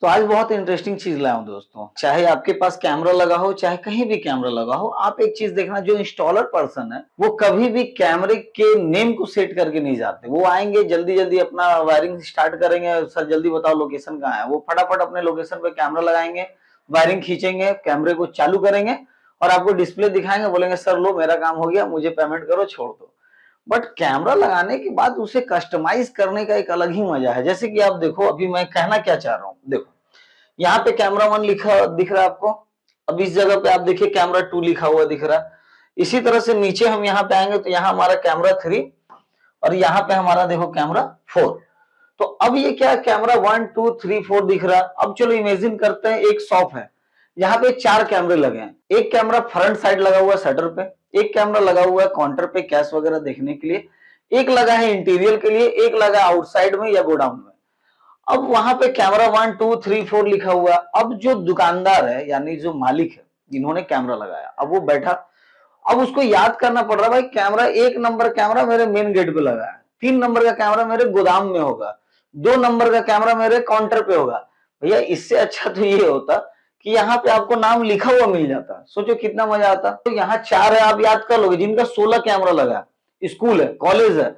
तो आज बहुत इंटरेस्टिंग चीज लाया हूं दोस्तों। चाहे आपके पास कैमरा लगा हो, चाहे कहीं भी कैमरा लगा हो, आप एक चीज देखना, जो इंस्टॉलर पर्सन है वो कभी भी कैमरे के नेम को सेट करके नहीं जाते। वो आएंगे जल्दी जल्दी अपना वायरिंग स्टार्ट करेंगे, सर जल्दी बताओ लोकेशन कहाँ है। वो फटाफट अपने लोकेशन पे कैमरा लगाएंगे, वायरिंग खींचेंगे, कैमरे को चालू करेंगे और आपको डिस्प्ले दिखाएंगे, बोलेंगे सर लो मेरा काम हो गया, मुझे पेमेंट करो, छोड़ दो। बट कैमरा लगाने के बाद उसे कस्टमाइज करने का एक अलग ही मजा है। जैसे कि आप देखो, अभी मैं कहना क्या चाह रहा हूँ, देखो यहाँ पे कैमरा 1 लिखा दिख रहा है आपको। अब इस जगह पे आप देखिए कैमरा 2 लिखा हुआ दिख रहा है। इसी तरह से नीचे हम यहाँ पे आएंगे तो यहाँ हमारा कैमरा 3 और यहाँ पे हमारा देखो कैमरा 4। तो अब ये क्या, कैमरा 1 2 3 4 दिख रहा है। अब चलो इमेजिन करते हैं एक शॉप है, यहाँ पे 4 कैमरे लगे हैं। एक कैमरा फ्रंट साइड लगा हुआ है शटर पे, एक कैमरा लगा हुआ है काउंटर पे कैश वगैरह देखने के लिए, एक लगा है इंटीरियर के लिए, एक लगा है आउटसाइड में या गोडाउन में। अब वहां पे कैमरा 1 2 3 4 लिखा हुआ। अब जो दुकानदार है यानी जो मालिक है जिन्होंने कैमरा लगाया, अब वो बैठा, अब उसको याद करना पड़ रहा है, भाई कैमरा 1 नंबर कैमरा मेरे मेन गेट पे लगा है, 3 नंबर का कैमरा मेरे गोदाम में होगा, 2 नंबर का कैमरा मेरे काउंटर पे होगा। भैया इससे अच्छा तो ये होता कि यहाँ पे आपको नाम लिखा हुआ मिल जाता, सोचो कितना मजा आता। तो यहाँ 4 है, आप याद कर लोगे, जिनका 16 कैमरा लगा है। स्कूल है, कॉलेज है,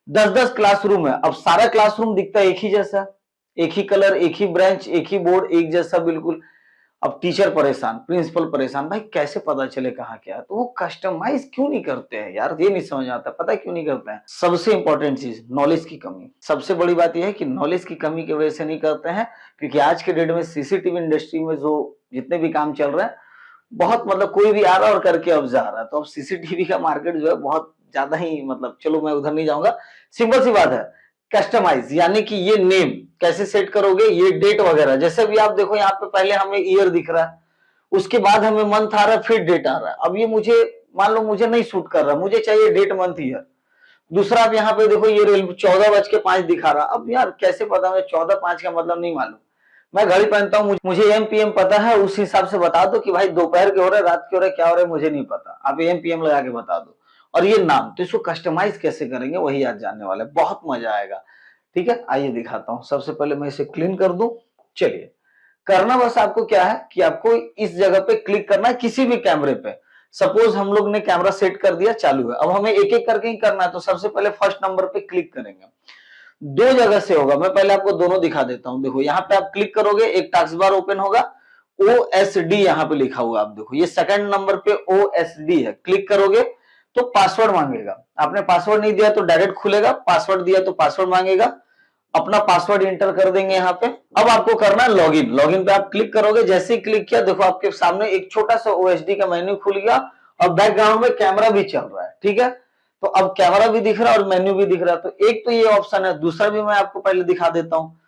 10-10 क्लासरूम है। अब सारा क्लासरूम दिखता है एक ही जैसा, एक ही कलर, एक ही ब्रांच, एक ही बोर्ड, एक जैसा बिल्कुल। अब टीचर परेशान, प्रिंसिपल परेशान, भाई कैसे पता चले कहाँ क्या है। तो वो कस्टमाइज क्यों नहीं करते हैं यार, ये नहीं समझ आता। पता है क्यों नहीं करते हैं? सबसे इंपॉर्टेंट चीज, नॉलेज की कमी। सबसे बड़ी बात यह है कि नॉलेज की कमी की वजह से नहीं करते हैं, क्योंकि आज के डेट में सीसीटीवी इंडस्ट्री में जो जितने भी काम चल रहे हैं, बहुत मतलब कोई भी आ रहा है और करके अब जा रहा है। तो अब सीसीटीवी का मार्केट जो है बहुत ज्यादा ही, मतलब चलो मैं उधर नहीं जाऊंगा। सिंपल सी बात है, कस्टमाइज यानी कि ये नेम कैसे सेट करोगे, ये डेट वगैरह। जैसे भी आप देखो यहाँ पे पहले हमें ईयर दिख रहा है, उसके बाद हमें मंथ आ रहा है, फिर डेट आ रहा है। अब ये मुझे मान लो मुझे नहीं सूट कर रहा, मुझे चाहिए डेट मंथ ईयर। दूसरा आप यहाँ पे देखो ये 14:05 दिखा रहा। अब यार कैसे पता, मैं 14:05 का मतलब नहीं मालूम। मैं घड़ी पहनता हूँ, मुझे एम पी एम पता है, उस हिसाब से बता दो कि भाई दोपहर के हो रहे, रात के हो रहे, क्या हो रहा है मुझे नहीं पता, आप एम पी एम लगा के बता दो। और ये नाम, तो इसको कस्टमाइज कैसे करेंगे वही आज जानने वाले, बहुत मजा आएगा। ठीक है, आइए दिखाता हूं। सबसे पहले मैं इसे क्लीन कर दूं। चलिए, करना बस आपको क्या है कि आपको इस जगह पे क्लिक करना है किसी भी कैमरे पे। सपोज हम लोग ने कैमरा सेट कर दिया, चालू है। अब हमें एक एक करके ही करना है, तो सबसे पहले फर्स्ट नंबर पे क्लिक करेंगे। 2 जगह से होगा, मैं पहले आपको दोनों दिखा देता हूं। देखो यहाँ पे आप क्लिक करोगे, एक टास्क बार ओपन होगा, OSD यहाँ पे लिखा हुआ, आप देखो ये सेकंड नंबर पे OSD है। क्लिक करोगे तो पासवर्ड मांगेगा। आपने पासवर्ड नहीं दिया तो डायरेक्ट खुलेगा, पासवर्ड दिया तो पासवर्ड मांगेगा। अपना पासवर्ड इंटर कर देंगे यहाँ पे। अब आपको करना है लॉगिन। लॉगिन पे आप क्लिक करोगे, जैसे ही क्लिक किया देखो आपके सामने एक छोटा सा OSD का मेन्यू खुल गया और बैकग्राउंड में कैमरा भी चल रहा है। ठीक है, तो अब कैमरा भी दिख रहा है और मेन्यू भी दिख रहा है। तो एक तो ये ऑप्शन है, दूसरा भी मैं आपको पहले दिखा देता हूँ।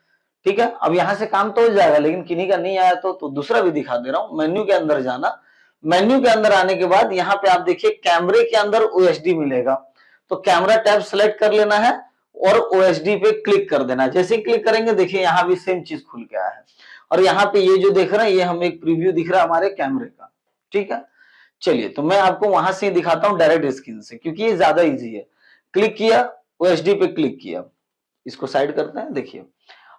ठीक है, अब यहां से काम तो हो जाएगा, लेकिन किन्हीं का नहीं आया तो दूसरा भी दिखा दे रहा हूं। मेन्यू के अंदर जाना, मेन्यू के अंदर आने के बाद यहाँ पे आप देखिए कैमरे के अंदर OSD मिलेगा, तो कैमरा टैब सेलेक्ट कर लेना है और OSD पे क्लिक कर देना है। जैसे ही क्लिक करेंगे देखिए यहाँ भी सेम चीज खुल के आया है। और यहाँ पे ये जो देख रहे हैं, ये हमें एक प्रीव्यू दिख रहा है हमारे कैमरे का। ठीक है, चलिए तो मैं आपको वहां से दिखाता हूँ डायरेक्ट स्क्रीन से, क्योंकि ये ज्यादा इजी है। क्लिक किया, OSD पे क्लिक किया, इसको साइड करते हैं। देखिए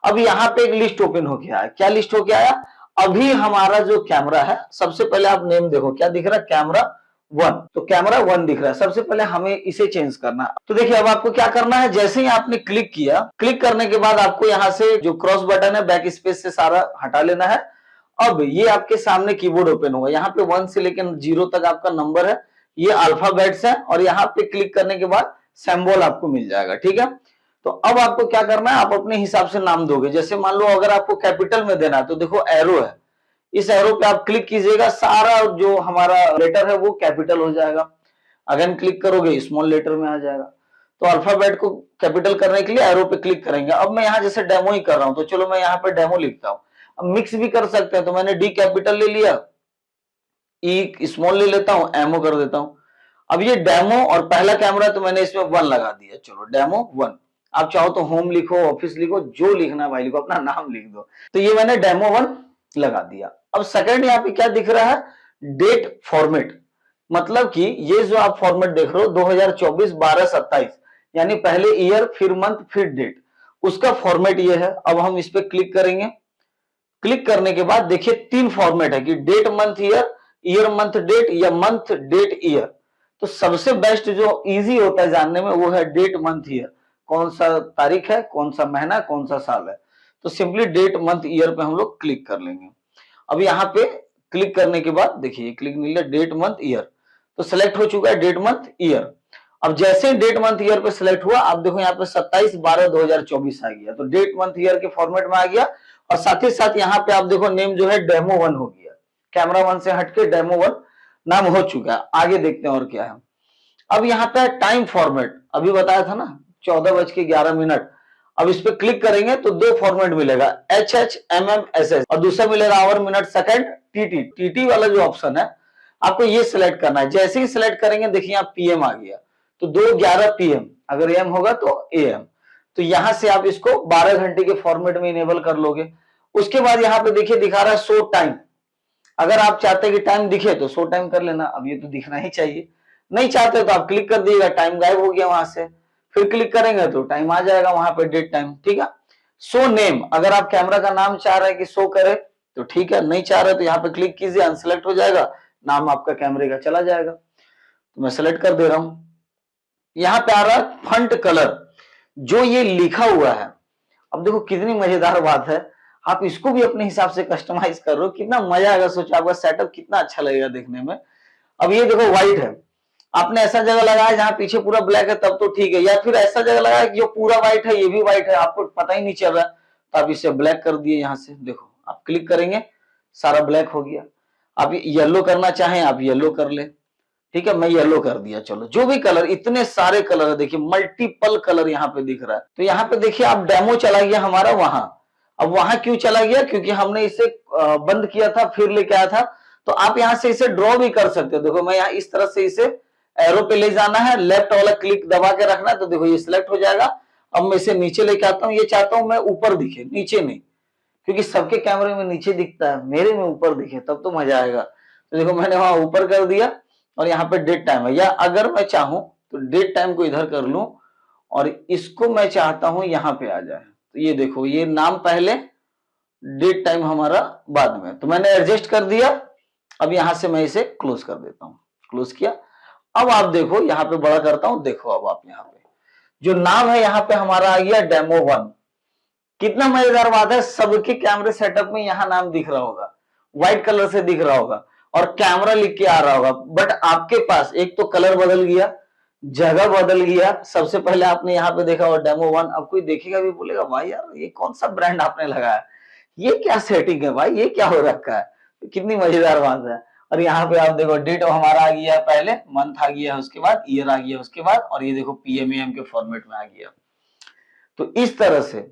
अब यहाँ पे एक लिस्ट ओपन हो गया है। क्या लिस्ट हो गया आया? अभी हमारा जो कैमरा है, सबसे पहले आप नेम देखो क्या दिख रहा है, कैमरा 1। तो कैमरा 1 दिख रहा है, सबसे पहले हमें इसे चेंज करना है। तो देखिए अब आपको क्या करना है, जैसे ही आपने क्लिक किया, क्लिक करने के बाद आपको यहाँ से जो क्रॉस बटन है बैक स्पेस से सारा हटा लेना है। अब ये आपके सामने कीबोर्ड ओपन होगा, यहाँ पे 1 से लेकर 0 तक आपका नंबर है, ये अल्फाबेट्स है। और यहाँ पे क्लिक करने के बाद सिंबल आपको मिल जाएगा। ठीक है, तो अब आपको क्या करना है, आप अपने हिसाब से नाम दोगे। जैसे मान लो अगर आपको कैपिटल में देना है तो देखो एरो है, इस एरो पे आप क्लिक कीजिएगा, सारा जो हमारा लेटर है वो कैपिटल हो जाएगा। अगेन क्लिक करोगे, स्मॉल लेटर में आ जाएगा। तो अल्फाबेट को कैपिटल करने के लिए एरो पे क्लिक करेंगे। अब मैं यहाँ जैसे डेमो ही कर रहा हूं, तो चलो मैं यहाँ पे डेमो लिखता हूँ। अब मिक्स भी कर सकते हैं, तो मैंने डी कैपिटल ले लिया, ई स्मॉल ले लेता हूँ, एमओ कर देता हूँ। अब ये डेमो और पहला कैमरा तो मैंने इसमें 1 लगा दिया, चलो डेमो 1। आप चाहो तो होम लिखो, ऑफिस लिखो, जो लिखना भाई लिखो, अपना नाम लिख दो। तो ये मैंने डेमो 1 लगा दिया। अब सेकंड यहाँ पे क्या दिख रहा है, डेट फॉर्मेट। मतलब कि ये जो आप फॉर्मेट देख रहे हो 2024-12-27, यानी पहले ईयर, फिर मंथ, फिर डेट, उसका फॉर्मेट ये है। अब हम इस पे क्लिक करेंगे, क्लिक करने के बाद देखिए 3 फॉर्मेट है कि date month year, year month date या मंथ डेट ईयर। तो सबसे बेस्ट जो इजी होता है जानने में वो है डेट मंथ ईयर, कौन सा तारीख है, कौन सा महीना, कौन सा साल है। तो सिंपली डेट मंथ ईयर पे हम लोग क्लिक कर लेंगे। अब यहाँ पे क्लिक करने के बाद देखिए क्लिक मिल गया डेट मंथ ईयर, तो सिलेक्ट हो चुका है डेट मंथ ईयर। अब जैसे डेट मंथ ईयर पे सिलेक्ट हुआ, आप देखो यहाँ पे 27/12/2024 आ गया, तो डेट मंथ ईयर के फॉर्मेट में आ गया। और साथ ही साथ यहाँ पे आप देखो नेम जो है डेमो 1 हो गया, कैमरा 1 से हटके डेमो 1 नाम हो चुका है। आगे देखते हैं और क्या है। अब यहाँ पे टाइम फॉर्मेट अभी बताया था ना 14:11। अब इस पे क्लिक करेंगे तो 2 फॉर्मेट मिलेगा, HH MM SS, और दूसरा मिलेगा our minute second TT। TT वाला जो ऑप्शन है आपको ये सिलेक्ट करना है। जैसे ही सिलेक्ट करेंगे देखिए यहाँ PM आ गया, तो 2:11 PM, अगर AM होगा तो AM। तो यहां से आप इसको 12 घंटे के फॉर्मेट में इनेबल कर लोगे। उसके बाद यहाँ पे देखिए दिखा रहा है शो टाइम, अगर आप चाहते हैं कि टाइम दिखे तो शो टाइम कर लेना, अब ये तो दिखना ही चाहिए। नहीं चाहते तो आप क्लिक कर दीजिएगा, टाइम गायब हो गया वहां से, फिर क्लिक करेंगे तो टाइम आ जाएगा वहां पे डेट टाइम, ठीक है। शो नेम, अगर आप कैमरा का नाम चाह रहे हैं कि शो करे तो ठीक है, नहीं चाह रहे तो यहाँ पे क्लिक कीजिए, अनसेलेक्ट हो जाएगा, नाम आपका कैमरे का चला जाएगा। तो मैं सेलेक्ट कर दे रहा हूं। यहाँ पे आ रहा है फंट कलर, जो ये लिखा हुआ है, अब देखो कितनी मजेदार बात है, आप इसको भी अपने हिसाब से कस्टमाइज कर रहे हो, कितना मजा आएगा, सोचो आपका सेटअप कितना अच्छा लगेगा देखने में। अब ये देखो व्हाइट है, आपने ऐसा जगह लगाया जहां पीछे पूरा ब्लैक है तब तो ठीक है, या फिर ऐसा जगह लगाया कि जो पूरा व्हाइट है ये भी व्हाइट है, आपको पता ही नहीं चल रहा, तो आप इसे ब्लैक कर दिए। यहाँ से देखो आप क्लिक करेंगे सारा ब्लैक हो गया। आप येलो करना चाहें आप येलो कर ले, ठीक है, मैं येलो कर दिया। चलो जो भी कलर, इतने सारे कलर है, देखिए मल्टीपल कलर यहाँ पे दिख रहा है। तो यहाँ पे देखिए आप डेमो चला गया हमारा वहां। अब वहां क्यों चला गया, क्योंकि हमने इसे बंद किया था फिर लेके आया था। तो आप यहाँ से इसे ड्रॉ भी कर सकते हो, देखो मैं यहाँ इस तरह से इसे एरो पे ले जाना है, लेफ्ट वाला क्लिक दबा के रखना है, तो देखो ये सिलेक्ट हो जाएगा। अब मैं इसे नीचे लेके आता हूँ, ये चाहता हूं मैं ऊपर दिखे, नीचे नहीं, क्योंकि सबके कैमरे में नीचे दिखता है, मेरे में ऊपर दिखे तब तो मजा आएगा। तो देखो मैंने वहां ऊपर कर दिया, और यहाँ पे डेट टाइम है, या अगर मैं चाहूं तो डेट टाइम को इधर कर लूं और इसको मैं चाहता हूं यहाँ पे आ जाए, तो ये देखो ये नाम पहले, डेट टाइम हमारा बाद में, तो मैंने एडजस्ट कर दिया। अब यहां से मैं इसे क्लोज कर देता हूं, क्लोज किया। अब आप देखो यहाँ पे बड़ा करता हूं, देखो अब आप यहाँ पे जो नाम है यहाँ पे हमारा आ गया डेमो 1। कितना मजेदार बात है, सबके कैमरे सेटअप में यहाँ नाम दिख रहा होगा, व्हाइट कलर से दिख रहा होगा और कैमरा लिख के आ रहा होगा, बट आपके पास एक तो कलर बदल गया, जगह बदल गया। सबसे पहले आपने यहाँ पे देखा और डेमो 1, अब कोई देखेगा भी बोलेगा भाई यार ये कौन सा ब्रांड आपने लगाया, ये क्या सेटिंग है भाई, ये क्या हो रखा है। तो कितनी मजेदार बात है। और यहाँ पे आप देखो डेट हमारा आ गया है, पहले मंथ आ गया है, उसके बाद ईयर आ गया उसके बाद, और ये देखो पीएमएम के फॉर्मेट में आ गया। तो इस तरह से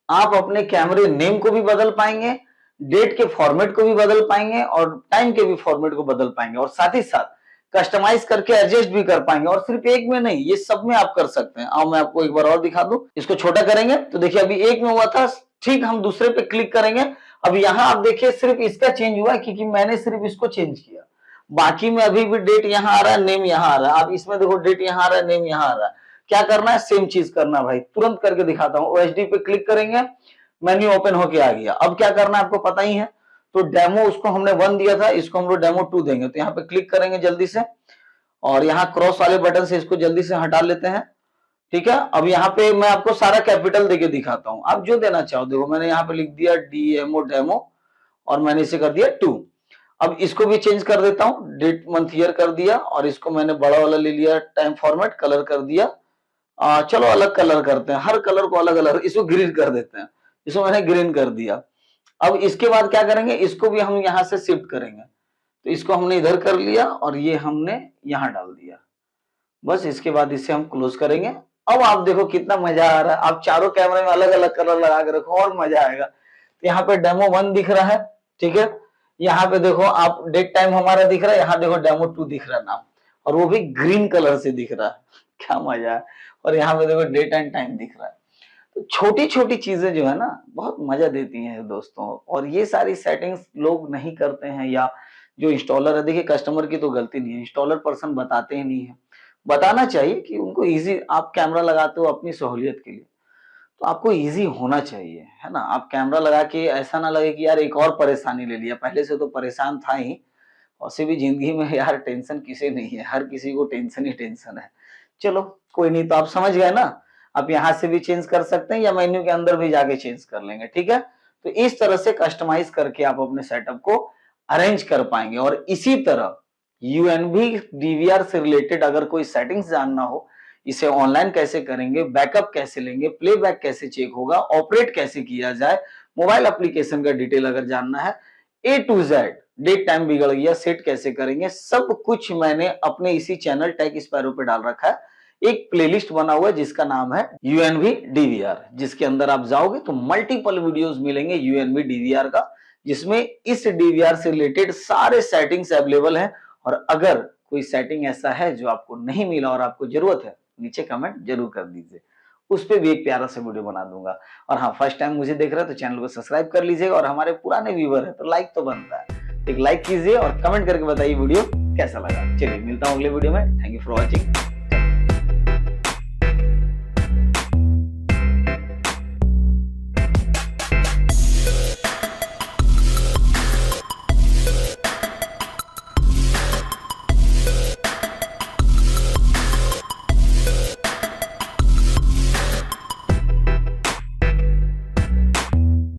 आप अपने कैमरे नेम को भी बदल पाएंगे, डेट के फॉर्मेट को भी बदल पाएंगे, और टाइम के भी फॉर्मेट को बदल पाएंगे, और साथ ही साथ कस्टमाइज करके एडजस्ट भी कर पाएंगे। और सिर्फ एक में नहीं, ये सब में आप कर सकते हैं। आओ मैं आपको एक बार और दिखा दूं, इसको छोटा करेंगे तो देखिए अभी एक में हुआ था, ठीक हम दूसरे पे क्लिक करेंगे। अब यहाँ आप देखिए सिर्फ इसका चेंज हुआ क्योंकि मैंने सिर्फ इसको चेंज किया, बाकी में अभी भी डेट यहाँ आ रहा है, नेम यहाँ आ रहा है। आप इसमें देखो डेट यहाँ आ रहा है, नेम यहाँ आ रहा है। क्या करना है, सेम चीज करना है भाई, तुरंत करके दिखाता हूँ। OHD पे क्लिक करेंगे, मेन्यू ओपन होके आ गया। अब क्या करना है आपको पता ही है, तो डेमो उसको हमने 1 दिया था, इसको हम लोग डेमो 2 देंगे। तो यहाँ पे क्लिक करेंगे जल्दी से, और यहाँ क्रॉस वाले बटन से इसको जल्दी से हटा लेते हैं, ठीक है। अब यहाँ पे मैं आपको सारा कैपिटल देके दिखाता हूँ, आप जो देना चाहो। देखो मैंने यहाँ पे लिख दिया DMO डेमो, और मैंने इसे कर दिया 2। अब इसको भी चेंज कर देता हूँ, डेट मंथ ईयर कर दिया, और इसको मैंने बड़ा वाला ले लिया, टाइम फॉर्मेट कलर कर दिया। चलो अलग कलर करते हैं, हर कलर को अलग अलग, इसको ग्रीन कर देते हैं, इसको मैंने ग्रीन कर दिया। अब इसके बाद क्या करेंगे, इसको भी हम यहाँ से शिफ्ट करेंगे, तो इसको हमने इधर कर लिया और ये हमने यहाँ डाल दिया। बस इसके बाद इसे हम क्लोज करेंगे। अब आप देखो कितना मजा आ रहा है, आप चारों कैमरे में अलग अलग कलर लगा के रखो और मजा आएगा। तो यहाँ पे डेमो 1 दिख रहा है, ठीक है। यहाँ पे देखो आप डेट टाइम हमारा दिख रहा है, यहाँ देखो डेमो 2 दिख रहा है नाम, और वो भी ग्रीन कलर से दिख रहा है, क्या मजा है। और यहाँ पे देखो डेट एंड टाइम दिख रहा है। तो छोटी छोटी चीजें जो है ना बहुत मजा देती हैं दोस्तों, और ये सारी सेटिंग्स लोग नहीं करते हैं, या जो इंस्टॉलर है, देखिए कस्टमर की तो गलती नहीं है, इंस्टॉलर पर्सन बताते ही नहीं है। बताना चाहिए कि उनको इजी, आप कैमरा लगाते हो अपनी सहूलियत के लिए, तो आपको ईज़ी होना चाहिए, है ना? आप कैमरा लगा के ऐसा ना लगे कि यार एक और परेशानी ले लिया, पहले से तो परेशान था ही, वैसे भी ज़िंदगी में यार टेंशन किसे नहीं है, हर किसी को टेंशन ही टेंशन है। चलो, कोई नहीं, तो आप समझ गए ना? आप यहाँ से भी चेंज कर सकते हैं या मेन्यू के अंदर भी जाके चेंज कर लेंगे, ठीक है? तो इस तरह से कस्टमाइज़ करके आप अपने सेटअप को अरेंज कर पाएँगे और इसी तरह यूएनबी डीवीआर से रिलेटेड अगर कोई सेटिंग्स जानना हो, इसे ऑनलाइन कैसे करेंगे, बैकअप कैसे लेंगे, प्लेबैक कैसे चेक होगा, ऑपरेट कैसे किया जाए, मोबाइल एप्लीकेशन का डिटेल अगर जानना है, ए टू जेड, डेट टाइम बिगड़ गया सेट कैसे करेंगे, सब कुछ मैंने अपने इसी चैनल टेक स्पैरो पे डाल रखा है। एक प्लेलिस्ट बना हुआ है जिसका नाम है यूएनवी डीवीआर, जिसके अंदर आप जाओगे तो मल्टीपल वीडियोस मिलेंगे यूएनवी डीवीआर का, जिसमें इस डीवीआर से रिलेटेड सारे सेटिंग्स अवेलेबल हैं। और अगर कोई सेटिंग ऐसा है जो आपको नहीं मिला और आपको जरूरत है, नीचे कमेंट जरूर कर दीजिए, उस पे भी एक प्यारा सा वीडियो बना दूंगा। और हाँ, फर्स्ट टाइम मुझे देख रहे हैं तो चैनल को सब्सक्राइब कर लीजिएगा और हमारे पुराने व्यूवर है तो लाइक तो बनता है, एक लाइक कीजिए और कमेंट करके बताइए वीडियो कैसा लगा। चलिए मिलता हूँ अगले वीडियो में। Thank you for watching.